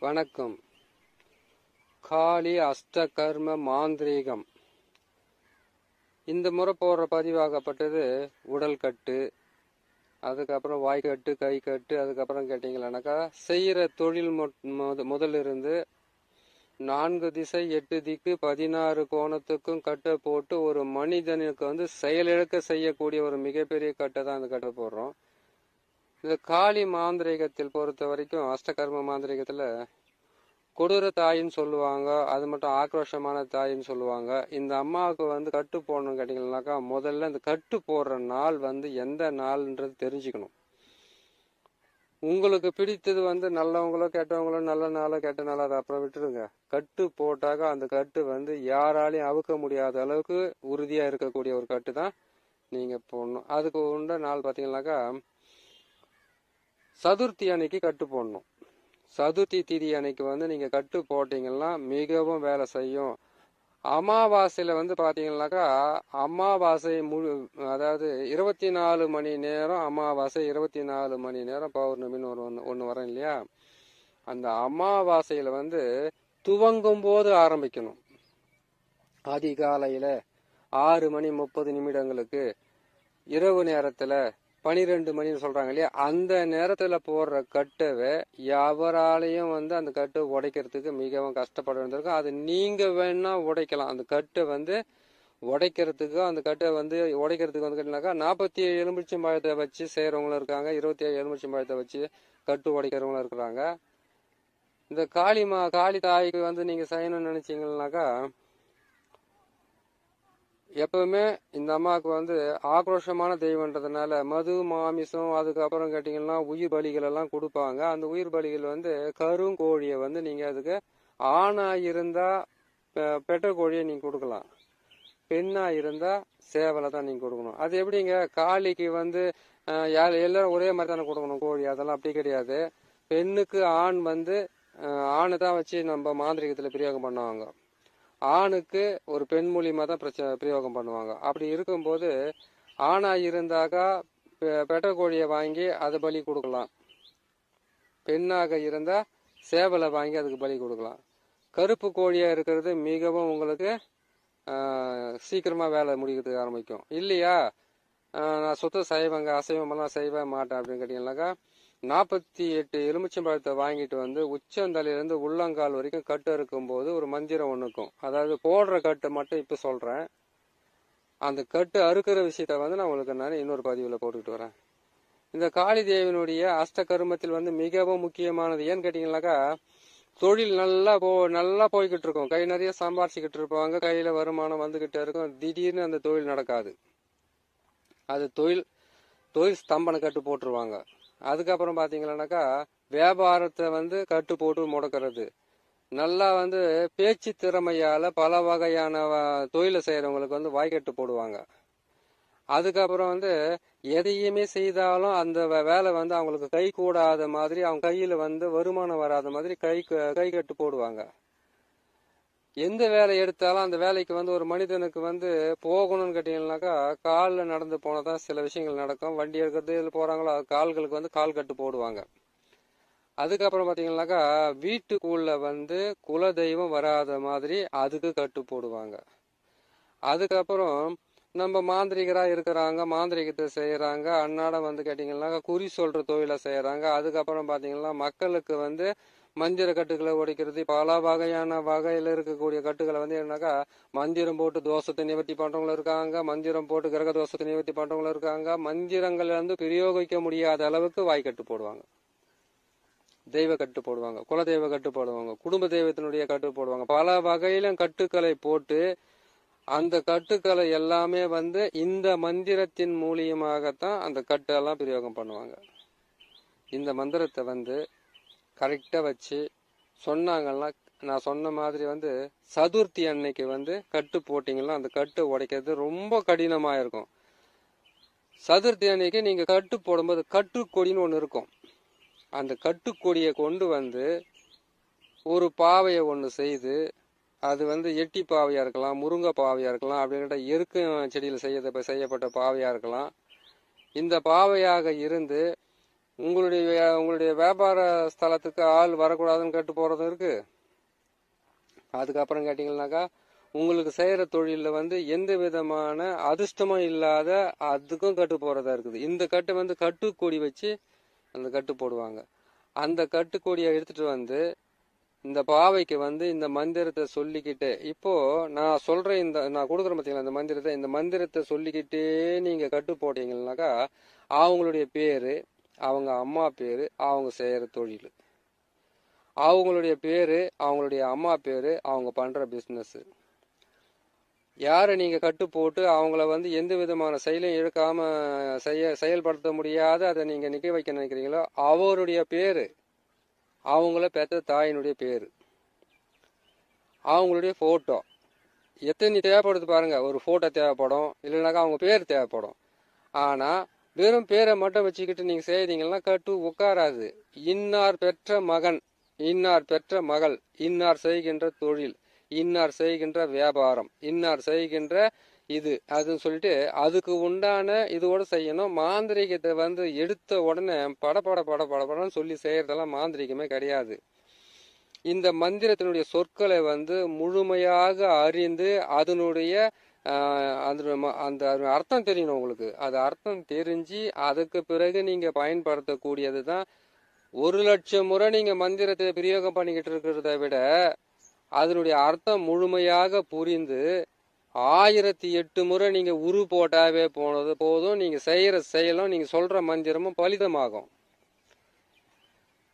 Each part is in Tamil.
வணக்கம். காளி அஷ்டகர்ம மாந்திரீகம். இந்த முறை போடுற பதிவாகப்பட்டது உடல் கட்டு, அதுக்கப்புறம் வாய்க்கட்டு, கை கட்டு, அதுக்கப்புறம் கேட்டிங்களானாக்கா செய்கிற தொழில் முதலிருந்து 4 திசை 8 திக்கு 16 கோணத்துக்கும் கட்டை போட்டு ஒரு மனிதனுக்கு செயலிழக்க செய்யக்கூடிய ஒரு மிகப்பெரிய கட்டை தான் அந்த கட்டை போடுறோம். இந்த காளி மாந்திரீகத்தில் பொறுத்த வரைக்கும் அஷ்டகர்ம மாந்திரீகத்தில் கொடூர தாயின்னு சொல்லுவாங்க, அது மட்டும் ஆக்ரோஷமான தாயின்னு சொல்லுவாங்க. இந்த அம்மாவுக்கு கட்டு போடணும்னு கேட்டிங்கன்னாக்கா முதல்ல இந்த கட்டு போடுற நாள் எந்த நாள்ன்றது தெரிஞ்சுக்கணும். உங்களுக்கு பிடித்தது நல்லவங்களோ கெட்டவங்களோ, நல்ல நாளோ கெட்ட நாளோ அதை அப்புறம் விட்டுருங்க. கட்டு போட்டாக்க அந்த கட்டு யாராலையும் அவுக்க முடியாத அளவுக்கு உறுதியாக இருக்கக்கூடிய ஒரு கட்டு தான் நீங்கள் போடணும். அதுக்கு உண்ட நாள் பார்த்தீங்கன்னாக்கா சதுர்த்தி அன்னைக்கு கட்டு போடணும். சதுர்த்தி திதி அன்னைக்கு நீங்க கட்டு போட்டீங்கன்னா மிகவும் வேலை செய்யும். அமாவாசையில பாத்தீங்கன்னாக்கா அமாவாசை அதாவது 24 மணி நேரம் அமாவாசை, 24 மணி நேரம் பௌர்ணமின்னு ஒன்று வரும் இல்லையா? அந்த அமாவாசையில துவங்கும் போது ஆரம்பிக்கணும். அதிகாலையில 6:30 இரவு நேரத்துல 12 மணின்னு சொல்றாங்க இல்லையா? அந்த நேரத்துல போடுற கட்டவை எவராலையும் அந்த கட்டை உடைக்கிறதுக்கு மிகவும் கஷ்டப்பட வேண்டியிருக்கும். அது நீங்க வேணா உடைக்கலாம். அந்த கட்டை உடைக்கிறதுக்கு அந்த கட்டை உடைக்கிறதுக்கு கேட்டீங்கன்னாக்கா 47 எலுமிச்சம்பழத்தை வச்சு செய்யறவங்களும் இருக்காங்க, 27 எலுமிச்சம்பழத்தை வச்சு கட்டு உடைக்கிறவங்களும் இருக்கிறாங்க. இந்த காளி தாய்க்கு நீங்க செய்யணும்னு நினைச்சீங்கன்னாக்கா எப்பவுமே இந்த அம்மாவுக்கு ஆக்ரோஷமான தெய்வன்றதுனால மது மாமிசம், அதுக்கப்புறம் கேட்டீங்கன்னா உயிர் பலிகள் எல்லாம் கொடுப்பாங்க. அந்த உயிர் பலிகள் கருங்கோழியை நீங்க அதுக்கு ஆணா இருந்தா பெட்ட கோழியை நீங்க கொடுக்கலாம், பெண்ணா இருந்தா சேவலை தான் நீங்க கொடுக்கணும். அது எப்படிங்க? காளிக்கு எல்லாரும் ஒரே மாதிரி தானே கொடுக்கணும் கோழி? அதெல்லாம் அப்படி கிடையாது. பெண்ணுக்கு ஆண் ஆணை தான் வச்சு நம்ம மாந்திரிகத்துல பிரயோகம் பண்ணுவாங்க. ஆணுக்கு ஒரு பெண் மூலியமா தான் பிரயோகம் பண்ணுவாங்க. அப்படி இருக்கும்போது ஆணா இருந்தாக்கா பெட்ட கோழியை வாங்கி அதை பலி கொடுக்கலாம், பெண்ணாக இருந்தா சேவலை வாங்கி அதுக்கு பலி கொடுக்கலாம். கருப்பு கோழியா இருக்கிறது மிகவும் உங்களுக்கு சீக்கிரமா வேலை முடிக்கிறதுக்கு ஆரம்பிக்கும் இல்லையா? நான் சுத்த சைவங்க, அசைவமெல்லாம் செய்ய மாட்டேன் அப்படின்னு கேட்டீங்கன்னாக்கா 48 எலுமிச்சம்பழத்தை வாங்கிட்டு உச்சந்தலையிலிருந்து உள்ளங்கால் வரைக்கும் கட்டு இருக்கும்போது ஒரு மந்திரம் ஒண்ணுக்கும். அதாவது போடுற கட்டு மட்டும் இப்ப சொல்றேன். அந்த கட்டு அறுக்கிற விஷயத்த நான் உங்களுக்கு இன்னொரு பதிவுல போட்டுக்கிட்டு வரேன். இந்த காளி தேவியினுடைய அஷ்டகர்மத்தில் மிகவும் முக்கியமானது ஏன்னு கேட்டீங்கன்னாக்கா தொழில் நல்லா போய்கிட்டு இருக்கும், கை நிறைய சம்பாரிச்சுக்கிட்டு இருப்பாங்க, கையில வருமானம் வந்துகிட்டே இருக்கும். திடீர்னு அந்த தொழில் நடக்காது. அது தொழில் ஸ்தம்பன கட்டு போட்டுருவாங்க. அதுக்கப்புறம் பாத்தீங்கன்னாக்கா வியாபாரத்தை கட்டு போட்டு முடக்கிறது. நல்லா பேச்சு திறமையால பல வகையான தொழிலை செய்யறவங்களுக்கு வாய்க்கட்டு போடுவாங்க. அதுக்கப்புறம் எதையுமே செய்தாலும் அந்த வேலை அவங்களுக்கு கை கூடாத மாதிரி, அவங்க கையில வருமானம் வராத மாதிரி கை கட்டு போடுவாங்க. எந்த வேலை எடுத்தாலும் அந்த வேலைக்கு ஒரு மனிதனுக்கு போகணும்னு கேட்டீங்கன்னாக்கா காலில் நடந்து போனதான் சில விஷயங்கள் நடக்கும். வண்டி எடுக்கிறது போறாங்களோ கால்களுக்கு கால் கட்டு போடுவாங்க. அதுக்கப்புறம் பாத்தீங்கன்னாக்கா வீட்டுக்குள்ள குல தெய்வம் வராத மாதிரி அதுக்கு கட்டு போடுவாங்க. அதுக்கப்புறம் நம்ம மாந்திரிகரா இருக்கிறாங்க, மாந்திரிகத்தை செய்யறாங்க, அன்னாடம் கேட்டீங்கன்னாக்கா குறி சொல்ற தொழிலை செய்யறாங்க. அதுக்கப்புறம் பாத்தீங்கன்னா மக்களுக்கு மந்திர கட்டுகளை உடைக்கிறது, பல வகையில இருக்கக்கூடிய கட்டுகளை என்னக்கா மந்திரம் போட்டு தோஷத்தை நிவர்த்தி பண்றவங்களும் இருக்காங்க, மந்திரம் போட்டு கிரக தோஷத்தை நிவர்த்தி பண்றவங்களும் இருக்காங்க. மந்திரங்கள் பிரயோகிக்க முடியாத அளவுக்கு வாய்க்கட்டு போடுவாங்க, தெய்வ கட்டு போடுவாங்க, குலதெய்வ கட்டு போடுவாங்க, குடும்ப தெய்வத்தினுடைய கட்டு போடுவாங்க. பல வகையிலும் கட்டுக்களை போட்டு அந்த கட்டுக்களை எல்லாமே இந்த மந்திரத்தின் மூலியமாகத்தான் அந்த கட்டெல்லாம் பிரயோகம் பண்ணுவாங்க. இந்த மந்திரத்தை கரெக்டா வச்சு சொன்னாங்கன்னா நான் சொன்ன மாதிரி சதுர்த்தி அன்னைக்கு கட்டு போட்டீங்கன்னா அந்த கட்டு உடைக்கிறது ரொம்ப கடினமா இருக்கும். சதுர்த்தி அன்னைக்கு நீங்க கட்டு போடும்போது கட்டுக்கொடின்னு ஒண்ணு இருக்கும். அந்த கட்டுக்கொடியை கொண்டு ஒரு பாவையை ஒண்ணு செய்து, அது எட்டி பாவையா இருக்கலாம், முருங்கை பாவையா இருக்கலாம், அப்படின்ற எருக்கும் செடியில் செய்யப்பட்ட பாவையா இருக்கலாம். இந்த பாவையாக இருந்து உங்களுடைய வியாபார ஸ்தலத்துக்கு ஆள் வரக்கூடாதுன்னு கட்டு போறதும் இருக்கு. அதுக்கப்புறம் கேட்டீங்கன்னாக்கா உங்களுக்கு செய்யற தொழில வந்து எந்த விதமான அதிர்ஷ்டமும் இல்லாத அதுக்கும் கட்டு போறதா இருக்குது. இந்த கட்டு வந்து கட்டுக்கொடி வச்சு அந்த கட்டு போடுவாங்க. அந்த கட்டுக்கொடியை எடுத்துட்டு வந்து இந்த பாவைக்கு வந்து இந்த மந்திரத்தை சொல்லிக்கிட்டு, இப்போ நான் சொல்றேன், நான் கொடுக்குறேன் பார்த்தீங்களா இந்த மந்திரத்தை சொல்லிக்கிட்டே நீங்க கட்டு போட்டீங்கன்னாக்கா அவங்களுடைய பேரு, அவங்க அம்மா பேரு, அவங்க செய்யற தொழில், அவங்களுடைய பேரு, அவங்களுடைய அம்மா பேரு, அவங்க பண்ற பிசினஸ், யாரை நீங்க கட்டு போட்டு அவங்கள வந்து எந்த விதமான செயலையும் இழுக்காம செயல்படுத்த முடியாத அதை நீங்க நிக்க வைக்க நினைக்கிறீங்களோ அவருடைய பேரு, அவங்கள பெற்ற தாயினுடைய பேரு, அவங்களுடைய போட்டோ, எத்தனை தேவைப்படுது பாருங்க. ஒரு போட்டோ தேவைப்படும், இல்லைனாக்கா அவங்க பேர் தேவைப்படும். ஆனா வெறும் பேரை மட்டும் வச்சுக்கிட்டு நீங்க செய்தீங்கன்னா கட்டு உட்காராது. இன்னார் பெற்ற மகன், இன்னார் பெற்ற மகள், இன்னார் செய்கின்ற தொழில், இன்னார் செய்கின்ற வியாபாரம், இன்னார் செய்கின்ற இது அதுன்னு சொல்லிட்டு அதுக்கு உண்டான இதோட செய்யணும். மாந்திரிகத்தை வந்து எடுத்த உடனே படன்னு சொல்லி செய்யறதெல்லாம் மாந்திரிகமே கிடையாது. இந்த மந்திரத்தினுடைய சொற்களை வந்து முழுமையாக அறிந்து அதனுடைய அந்த அர்த்தம் தெரியணும் உங்களுக்கு. அது அர்த்தம் தெரிஞ்சு அதுக்கு பிறகு நீங்க பயன்படுத்தக்கூடியது தான். 1,00,000 முறை நீங்க மந்திரத்தை பிரயோகம் பண்ணிக்கிட்டு இருக்கிறத விட அதனுடைய அர்த்தம் முழுமையாக புரிந்து 1008 முறை நீங்க உரு போட்டாவே போதும். நீங்க செய்யற செயலும் நீங்க சொல்ற மந்திரமும் பலிதமாகும்.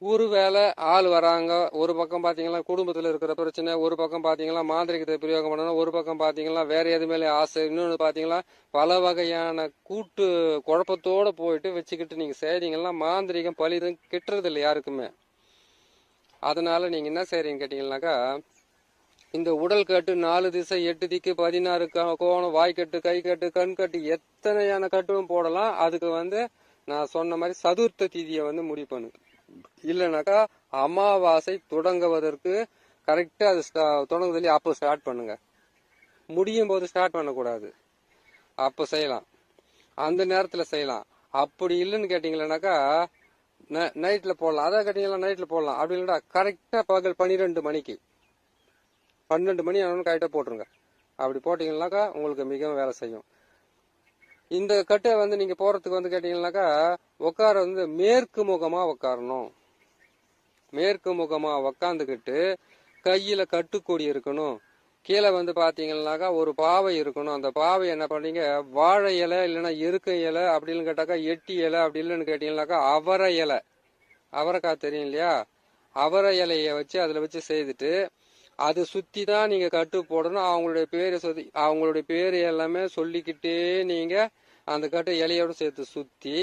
ஒருவேளை ஆள் வராங்க, ஒரு பக்கம் பாத்தீங்கன்னா குடும்பத்துல இருக்கிற பிரச்சனை, ஒரு பக்கம் பாத்தீங்கன்னா மாந்திரிகத்தை பிரயோகம் பண்ணணும், ஒரு பக்கம் பாத்தீங்கன்னா வேற எது மேலே ஆசை, இன்னொன்று பாத்தீங்கன்னா பல வகையான கூட்டு குழப்பத்தோட போயிட்டு வச்சுக்கிட்டு நீங்க செய்றீங்கன்னா மாந்திரிகம் பலிதம் கிட்டுறது இல்லை யாருக்குமே. அதனால நீங்க என்ன செய்றீங்க கேட்டீங்கன்னாக்கா, இந்த உடல் கட்டு 4 திசை 8 திக்கு 16 கோணம், வாய்க்கட்டு, கை கட்டு, கண் கட்டு, எத்தனையான கட்டும் போடலாம். அதுக்கு வந்து நான் சொன்ன மாதிரி சதுர்த்த திதியை வந்து முடிவு பண்ணுங்க. இல்லைனாக்கா அமாவாசை தொடங்குவதற்கு கரெக்டா அது தொடங்குதலே அப்போ ஸ்டார்ட் பண்ணுங்க. முடியும் போது ஸ்டார்ட் பண்ணக்கூடாது. அப்போ செய்யலாம், அந்த நேரத்துல செய்யலாம். அப்படி இல்லைன்னு கேட்டீங்கன்னாக்கா நைட்ல போடலாம். அதான் கேட்டீங்கன்னா நைட்ல போடலாம். அப்படி இல்லைன்னா கரெக்டா பகல் 12 மணிக்கு 12 மணி ஆனாலும் கரெக்டா போட்டுருங்க. அப்படி போட்டீங்கன்னாக்கா உங்களுக்கு மிகவும் வேலை செய்யும். இந்த கட்டை வந்து நீங்க போறதுக்கு வந்து கேட்டீங்கன்னாக்கா உட்கார வந்து மேற்கு முகமா உட்காரணும். மேற்கு முகமா உக்காந்துக்கிட்டு கையில கட்டுக்கொடி இருக்கணும். கீழே வந்து பாத்தீங்கன்னாக்கா ஒரு பாவை இருக்கணும். அந்த பாவை என்ன பண்ணீங்க, வாழை இலை இல்லைன்னா எருக்க இலை அப்படின்னு கேட்டாக்கா எட்டி இலை, அப்படி இல்லைன்னு கேட்டீங்கன்னாக்கா அவரை இலை, அவரைக்காய் தெரியும் இல்லையா, அவரை இலைய வச்சு அதுல வச்சு செய்துட்டு அது சுத்தி தான் நீங்க கட்டு போடணும். அவங்களுடைய பேரை சொல்லி அவங்களுடைய பேரு எல்லாமே சொல்லிக்கிட்டே நீங்க அந்த கட்டு இலையோட சேர்த்து சுத்தி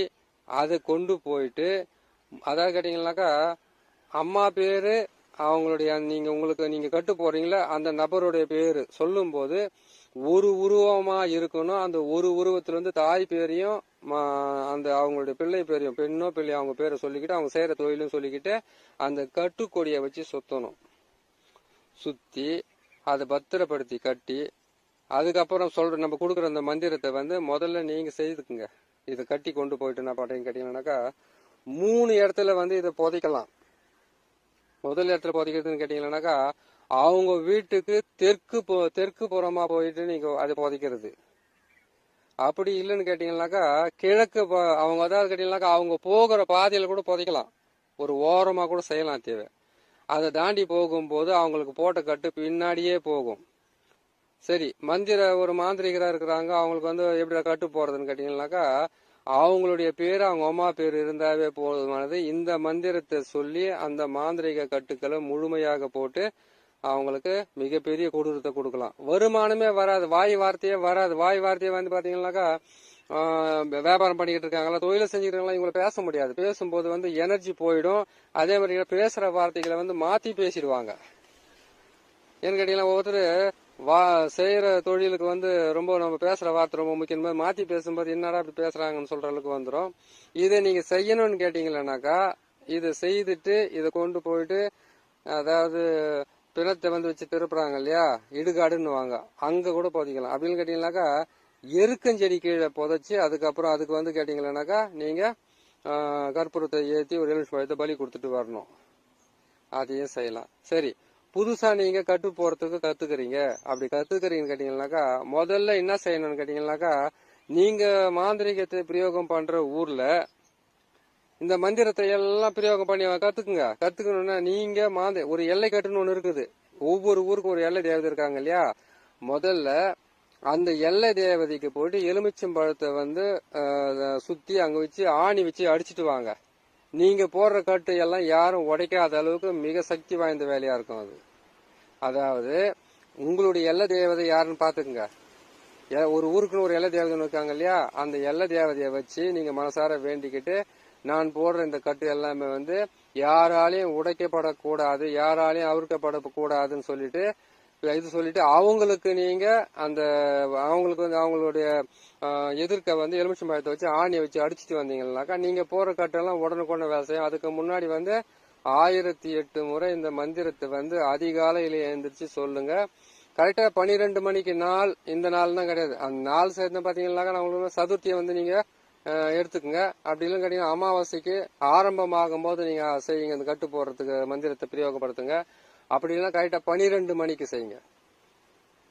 அதை கொண்டு போயிட்டு, அதாவது கேட்டீங்கன்னாக்கா அம்மா பேரு, அவங்களுடைய நீங்க கட்டு போறீங்களா அந்த நபருடைய பேரு சொல்லும் போது ஒரு உருவமா இருக்கணும். அந்த ஒரு உருவத்துல இருந்து தாய் பேரையும் அந்த அவங்களுடைய பிள்ளை பேரையும், பெண்ணோ பிள்ளையோ அவங்க பேரை சொல்லிக்கிட்டு அவங்க செய்யற தொழிலும் சொல்லிக்கிட்டு அந்த கட்டுக்கொடியை வச்சு சுத்தணும். சுத்தி அதை பத்திரப்படுத்தி கட்டி அதுக்கப்புறம் நம்ம கொடுக்குற அந்த மந்திரத்தை வந்து முதல்ல நீங்க செய்துக்குங்க. இதை கட்டி கொண்டு போயிட்டு என்ன பண்றீங்க கேட்டீங்கன்னாக்கா 3 இடத்துல வந்து இதை புதைக்கலாம். முதல் இடத்துல புதைக்கிறதுன்னு கேட்டீங்கன்னாக்கா அவங்க வீட்டுக்கு தெற்கு புறமா போயிட்டு நீங்க அதை புதைக்கிறது. அப்படி இல்லைன்னு கேட்டீங்கன்னாக்கா கிழக்கு அவங்க அதாவது கேட்டீங்கன்னாக்கா அவங்க போகிற பாதையில கூட புதைக்கலாம். ஒரு ஓரமா கூட செய்யலாம் தேவை. அதை தாண்டி போகும்போது அவங்களுக்கு போட்ட கட்டு பின்னாடியே போகும். சரி, ஒரு மாந்திரிகரா இருக்கிறாங்க, அவங்களுக்கு வந்து எப்படி கட்டு போறதுன்னு கேட்டீங்கன்னாக்கா அவங்களுடைய பேரு அவங்க அம்மா பேர் இருந்தாவே போதுமானது. இந்த மந்திரத்தை சொல்லி அந்த மாந்திரிக கட்டுக்களை முழுமையாக போட்டு அவங்களுக்கு மிகப்பெரிய கொடூரத்தை கொடுக்கலாம். வருமானமே வராது, வாய் வார்த்தையே வராது. வாய் வார்த்தையே வந்து பாத்தீங்கன்னாக்கா வியாபாரம் பண்ணிக்கிட்டு இருக்காங்களா, தொழிலை செஞ்சுக்கிட்டு இவங்களை பேச முடியாது. பேசும்போது வந்து எனர்ஜி போயிடும். அதே மாதிரி பேசுற வார்த்தைகளை வந்து மாத்தி பேசிடுவாங்க. ஏன்னு கேட்டீங்கன்னா ஒவ்வொருத்தர் செய்யற தொழிலுக்கு வந்து ரொம்ப நம்ம பேசுற வார்த்தை ரொம்ப முக்கியம். மாத்தி பேசும்போது என்னடா இப்படி பேசுறாங்கன்னு சொல்ற அளவுக்கு வந்துடும். இதை நீங்க செய்யணும்னு கேட்டீங்கன்னாக்கா இதை செய்துட்டு இதை கொண்டு போயிட்டு, அதாவது பிணத்தை வந்து வச்சு திருப்புறாங்க இல்லையா, இடுகாடுன்னு வாங்க, அங்க கூட புதைக்கலாம். அப்படின்னு கேட்டீங்கன்னாக்கா எருக்கஞ்செடி கீழே புதைச்சு அதுக்கப்புறம் அதுக்கு வந்து கேட்டீங்கன்னாக்கா நீங்க கற்பூரத்தை ஏற்றி ஒரு எலுமிச்சை பழத்தை பலி கொடுத்துட்டு வரணும். அதையும் செய்யலாம். சரி, புதுசா நீங்க கட்டு போறதுக்கு கத்துக்கிறீங்க. அப்படி கத்துக்கிறீங்கன்னு கேட்டீங்கன்னாக்கா முதல்ல என்ன செய்யணும்னு கேட்டீங்கன்னாக்கா, நீங்க மாந்திரிகத்தை பிரயோகம் பண்ற ஊர்ல இந்த மந்திரத்தை எல்லாம் பிரயோகம் பண்ணி கத்துக்குங்க. கத்துக்கணும்னா நீங்க ஒரு எல்லை கட்டுன்னு ஒண்ணு இருக்குது. ஒவ்வொரு ஊருக்கும் ஒரு எல்லை தேவதை இருக்காங்க இல்லையா? முதல்ல அந்த எல்லை தேவதைக்கு போயிட்டு எலுமிச்சம்பழத்தை சுத்தி அங்க வச்சு ஆணி வச்சு அடிச்சிட்டு வாங்க. நீங்க போடுற கட்டு எல்லாம் யாரும் உடைக்காத அளவுக்கு மிக சக்தி வாய்ந்த வேலையா இருக்கும் அது. அதாவது உங்களுடைய எல்லை தேவதை யாருன்னு பாத்துக்குங்க. ஒரு ஊருக்குன்னு ஒரு எல்லை தேவதை இருக்காங்க இல்லையா? அந்த எல்லை தேவதையை வச்சு நீங்க மனசார வேண்டிக்கிட்டு, நான் போடுற இந்த கட்டு எல்லாமே யாராலையும் உடைக்கப்படக்கூடாது, யாராலையும் அவிழ்க்கப்படக்கூடாதுன்னு சொல்லிட்டு அவங்களுக்கு நீங்க அவங்களுடைய எதிர்க்க எலுமிச்சம்பழத்தை வச்சு ஆணியை வச்சு அடிச்சுட்டு வந்தீங்கன்னாக்கா நீங்க போற கட்டெல்லாம் உடனுக்குடனே வேலை செய்யும். அதுக்கு முன்னாடி 1008 முறை இந்த மந்திரத்தை அதிகாலையில எழுந்திரிச்சு சொல்லுங்க. கரெக்டா 12 மணிக்கு நாள், இந்த நாள் தான் கிடையாது, அந்த நாள் சேர்ந்து பாத்தீங்கன்னாக்கா உங்களுக்கு சதுர்த்தியை நீங்க எடுத்துக்கங்க. அப்படி இல்லைன்னு கேட்டீங்கன்னா அமாவாசைக்கு ஆரம்பமாகும் போது நீங்க செய்யுங்க. இந்த கட்டு போடுறதுக்கு மந்திரத்தை பிரயோகப்படுத்துங்க. அப்படி இல்லைன்னா கரெக்டா 12 மணிக்கு செய்யுங்க.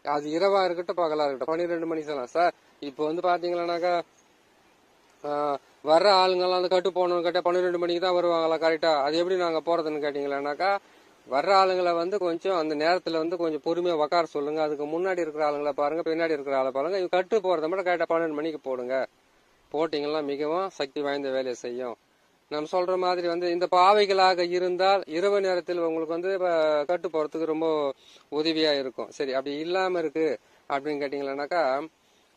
அது இரவா இருக்கட்டும் பகலா இருக்கட்டும் 12 மணிக்கு செய்யலாம் சார். இப்போ பாத்தீங்கன்னாக்கா வர்ற ஆளுங்கெல்லாம் அந்த கட்டு போகணும்னு கேட்டா 12 மணிக்கு தான் வருவாங்களா கரெக்டா? அது எப்படி நாங்க போறதுன்னு கேட்டீங்கன்னாக்கா, வர்ற ஆளுங்களை கொஞ்சம் அந்த நேரத்துல கொஞ்சம் பொறுமையா உக்கார சொல்லுங்க. அதுக்கு முன்னாடி இருக்கிற ஆளுங்களை பாருங்க, பின்னாடி இருக்கிற ஆளை பாருங்க. இவங்க கட்டு போறத மட்டும் கரெக்டா 12 மணிக்கு போடுங்க. போட்டீங்கன்னா மிகவும் சக்தி வாய்ந்த வேலையை செய்யும். நம்ம சொல்ற மாதிரி இந்த பாவைகளாக இருந்தால் இரவு நேரத்தில் உங்களுக்கு கட்டு போறதுக்கு ரொம்ப உதவியா இருக்கும். சரி, அப்படி இல்லாம இருக்கு அப்படின்னு கேட்டீங்கன்னாக்கா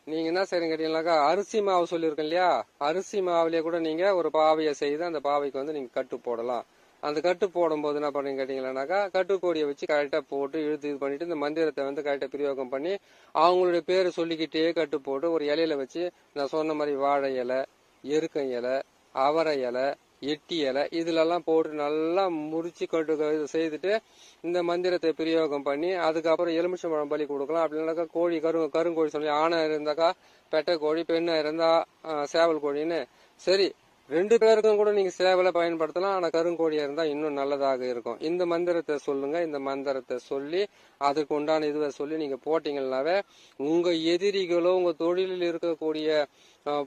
நீங்க என்ன செய்யறீங்க கேட்டீங்கன்னாக்கா, அரிசி மாவு சொல்லியிருக்கேன் இல்லையா? அரிசி மாவுலயே கூட நீங்க ஒரு பாவையை செய்து அந்த பாவைக்கு நீங்க கட்டு போடலாம். அந்த கட்டு போடும் போது என்ன பண்ணீங்க கேட்டீங்கன்னாக்கா, கட்டுக்கோடியை வச்சு கரெக்டா போட்டு இழுத்து இது பண்ணிட்டு இந்த மந்திரத்தை கரெக்டா பிரயோகம் பண்ணி அவங்களுடைய பேரை சொல்லிக்கிட்டே கட்டு போட்டு ஒரு இலையில வச்சு நான் சொன்ன மாதிரி வாழை இலை, எருக்கம் இலை, அவரை இலை, எட்டி இலை இதுலெல்லாம் போட்டு நல்லா முறிச்சு கட்டு செய்துட்டு இந்த மந்திரத்தை பிரயோகம் பண்ணி அதுக்கப்புறம் எலுமிச்சம்பழம் பலி கொடுக்கலாம். அப்படின்னாக்கா கோழி கருங்கோழி சொல்லி ஆணை இருந்தாக்கா பெட்டை கோழி, பெண்ணா இருந்தா சேவல் கோழின்னு. சரி, 2 பேருக்கும் கூட நீங்க சேவலை பயன்படுத்தலாம். ஆனா கருங்கோழியா இருந்தா இன்னும் நல்லதாக இருக்கும். இந்த மந்திரத்தை சொல்லுங்க. இந்த மந்திரத்தை சொல்லி அதுக்கு உண்டான இதுவை சொல்லி நீங்க போட்டீங்கன்னாவே உங்க எதிரிகளோ உங்க தொழிலில் இருக்கக்கூடிய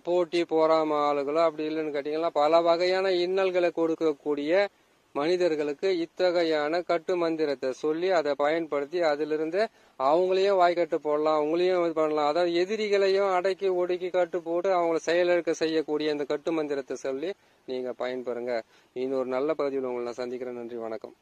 போட்டி போறாம ஆளுகளோ அப்படி இல்லைன்னு கேட்டீங்கன்னா பல வகையான இன்னல்களை கொடுக்கக்கூடிய மனிதர்களுக்கு இத்தகையான கட்டு மந்திரத்தை சொல்லி அதை பயன்படுத்தி அதிலிருந்து அவங்களையும் வாய்க்கட்டு போடலாம், அவங்களையும் இது பண்ணலாம். அதாவது எதிரிகளையும் அடக்கி ஒடுக்கி கட்டு போட்டு அவங்கள செயலிழக்க செய்யக்கூடிய இந்த கட்டு மந்திரத்தை சொல்லி நீங்க பயன்பெறுங்க. இன்னொரு நல்ல பகுதியில் உங்களை நான் சந்திக்கிறேன். நன்றி, வணக்கம்.